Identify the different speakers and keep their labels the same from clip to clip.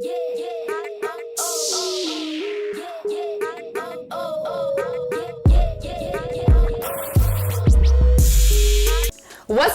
Speaker 1: What's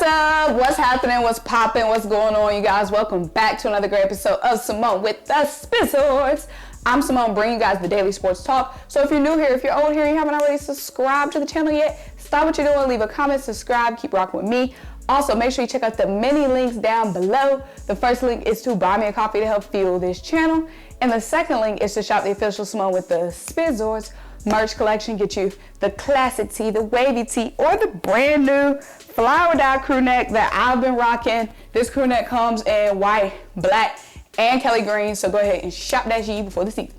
Speaker 1: up? What's happening? What's popping? What's going on, you guys? Welcome back to another great episode of Symone with the Sports. I'm Symone, bringing you guys the daily sports talk. So if you're new here, if you're old here and you haven't already subscribed to the channel yet, stop what you're doing, leave a comment, subscribe, keep rocking with me. Also, make sure you check out the many links down below. The first link is to buy me a coffee to help fuel this channel. And the second link is to shop the official Symone with the Sports merch collection. Get you the classic tee, the wavy tee, or the brand new flower dye crew neck that I've been rocking. This crew neck comes in white, black, and Kelly green, so go ahead and shop that shit before the season.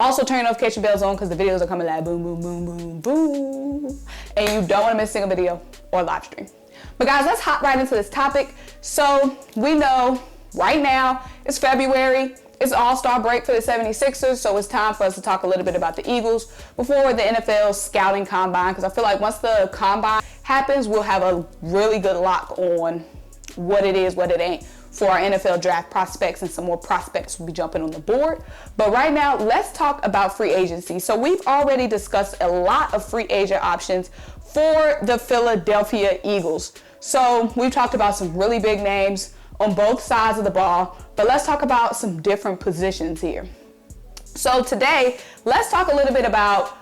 Speaker 1: Also, turn your notification bells on because the videos are coming like boom, boom, boom, boom, boom. And you don't want to miss a single video or live stream. But guys, let's hop right into this topic. So we know right now it's February. It's All-Star break for the 76ers, so it's time for us to talk a little bit about the Eagles before the NFL scouting combine, because I feel like once the combine happens, we'll have a really good lock on what it is, what it ain't for our NFL draft prospects, and some more prospects will be jumping on the board. But right now, let's talk about free agency. So we've already discussed a lot of free agent options for the Philadelphia Eagles. So we've talked about some really big names on both sides of the ball, but let's talk about some different positions here. So today, let's talk a little bit about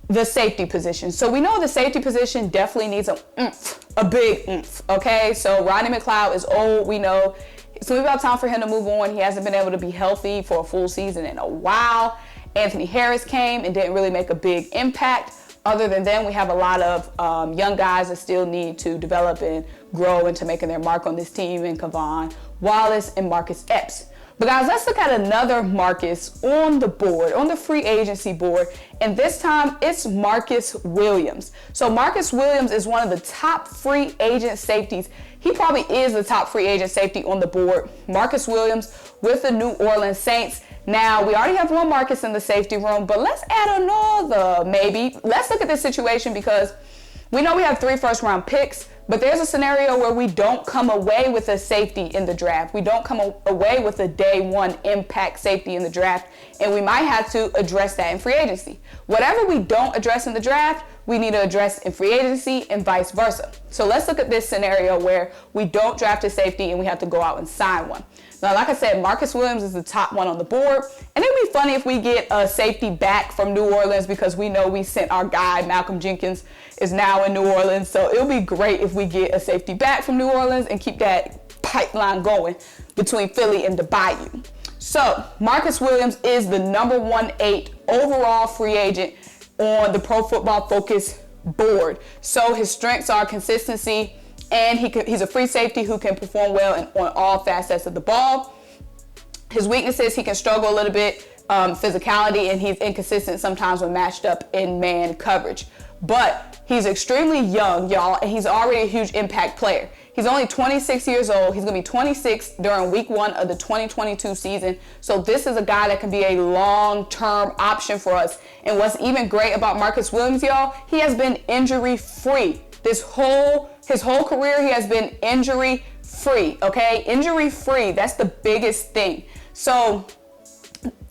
Speaker 1: the safety position. So we know the safety position definitely needs a big oomph, okay? So Rodney McLeod is old, we know. It's about time for him to move on. He hasn't been able to be healthy for a full season in a while. Anthony Harris came and didn't really make a big impact. Other than then, we have a lot of young guys that still need to develop and grow into making their mark on this team, and Kevon Wallace and Marcus Epps. But guys, let's look at another Marcus on the board, on the free agency board, and this time it's Marcus Williams. So Marcus Williams is one of the top free agent safeties. He probably is the top free agent safety on the board. Marcus Williams with the New Orleans Saints. Now, we already have one Marcus in the safety room, but let's add another maybe. Let's look at this situation because we know we have 3 first-round picks, but there's a scenario where we don't come away with a safety in the draft. We don't come away with a day one impact safety in the draft, and we might have to address that in free agency. Whatever we don't address in the draft, we need to address in free agency and vice versa. So let's look at this scenario where we don't draft a safety and we have to go out and sign one. Now, like I said, Marcus Williams is the top one on the board, and it'd be funny if we get a safety back from New Orleans because we know we sent our guy, Malcolm Jenkins, is now in New Orleans. So it'll be great if we get a safety back from New Orleans and keep that pipeline going between Philly and the Bayou. So Marcus Williams is the number 1/8 overall free agent on the Pro Football Focus board. So his strengths are consistency, and he's a free safety who can perform well on all facets of the ball. His weaknesses, he can struggle a little bit, physicality, and he's inconsistent sometimes when matched up in man coverage. But he's extremely young, y'all, and he's already a huge impact player. He's only 26 years old. He's going to be 26 during week 1 of the 2022 season. So this is a guy that can be a long-term option for us. And what's even great about Marcus Williams, y'all, he has been injury-free. His whole career, he has been injury-free, okay? Injury-free, that's the biggest thing. So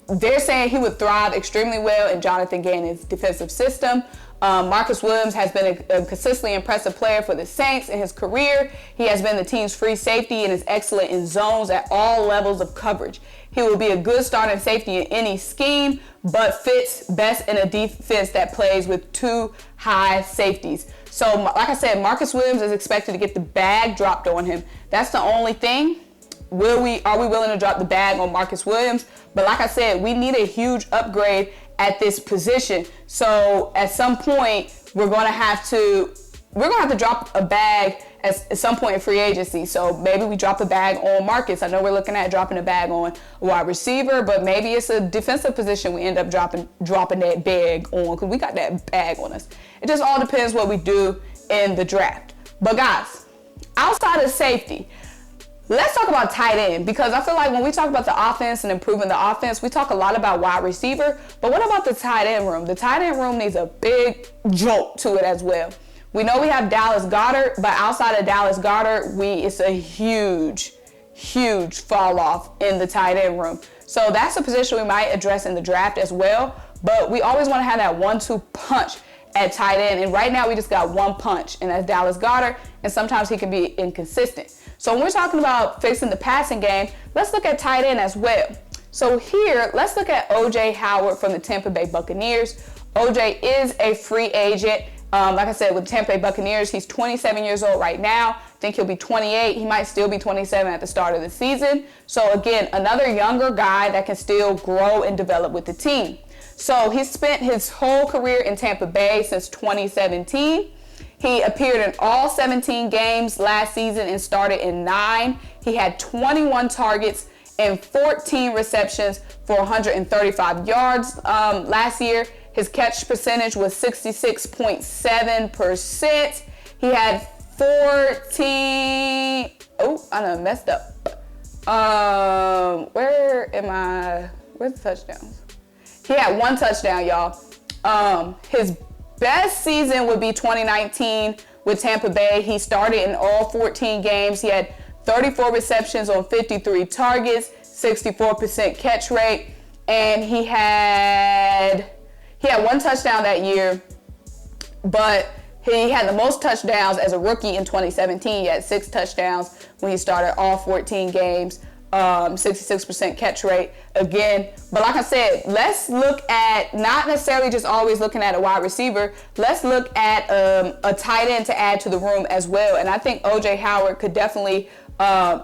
Speaker 1: they're saying he would thrive extremely well in Jonathan Gannon's defensive system. Marcus Williams has been a consistently impressive player for the Saints in his career. He has been the team's free safety and is excellent in zones at all levels of coverage. He will be a good starting safety in any scheme, but fits best in a defense that plays with 2 high safeties. So, like I said, Marcus Williams is expected to get the bag dropped on him. That's the only thing. Are we willing to drop the bag on Marcus Williams? But like I said, we need a huge upgrade at this position. So at some point, we're gonna have to drop a bag at some point in free agency. So maybe we drop a bag on Marcus. I know we're looking at dropping a bag on a wide receiver, but maybe it's a defensive position we end up dropping that bag on, because we got that bag on us. It just all depends what we do in the draft. But guys, outside of safety, let's talk about tight end, because I feel like when we talk about the offense and improving the offense, we talk a lot about wide receiver, but what about the tight end room? The tight end room needs a big jolt to it as well. We know we have Dallas Goedert, but outside of Dallas Goedert, it's a huge fall off in the tight end room. So that's a position we might address in the draft as well. But we always want to have that 1-2 punch at tight end. And right now we just got one punch, and that's Dallas Goedert. And sometimes he can be inconsistent. So when we're talking about fixing the passing game, let's look at tight end as well. So here, let's look at O.J. Howard from the Tampa Bay Buccaneers. O.J. is a free agent. Like I said, with the Tampa Bay Buccaneers, he's 27 years old right now. I think he'll be 28. He might still be 27 at the start of the season. So again, another younger guy that can still grow and develop with the team. So he spent his whole career in Tampa Bay since 2017. He appeared in all 17 games last season and started in 9. He had 21 targets and 14 receptions for 135 yards last year. His catch percentage was 66.7%. He had 14, oh, I done messed up. Where's the touchdowns? He had 1 touchdown, y'all. His best season would be 2019 with Tampa Bay. He started in all 14 games. He had 34 receptions on 53 targets, 64% catch rate, and he had 1 touchdown that year, but he had the most touchdowns as a rookie in 2017. He had 6 touchdowns when he started all 14 games, 66% catch rate again. But like I said, let's look at not necessarily just always looking at a wide receiver. Let's look at a tight end to add to the room as well. And I think O.J. Howard could definitely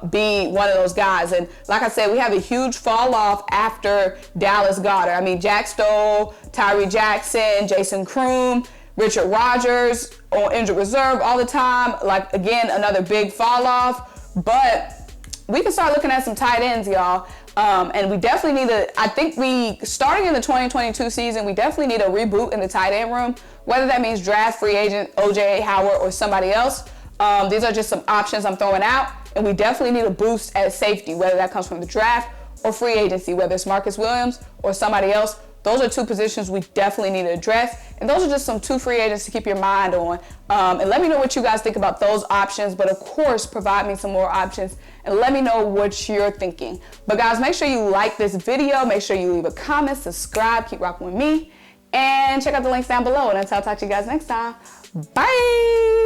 Speaker 1: be one of those guys. And like I said, we have a huge fall off after Dallas Goedert. I mean, Jack Stoll, Tyree Jackson, Jason Kroom, Richard Rodgers on injured reserve all the time. Like, again, another big fall off. But we can start looking at some tight ends, y'all. And we definitely need starting in the 2022 season, we definitely need a reboot in the tight end room, whether that means draft free agent O.J. Howard or somebody else. These are just some options I'm throwing out. And we definitely need a boost at safety, whether that comes from the draft or free agency, whether it's Marcus Williams or somebody else. Those are 2 positions we definitely need to address. And those are just some 2 free agents to keep your mind on. And let me know what you guys think about those options. But of course, provide me some more options and let me know what you're thinking. But guys, make sure you like this video. Make sure you leave a comment, subscribe, keep rocking with me. And check out the links down below. And until I'll talk to you guys next time. Bye.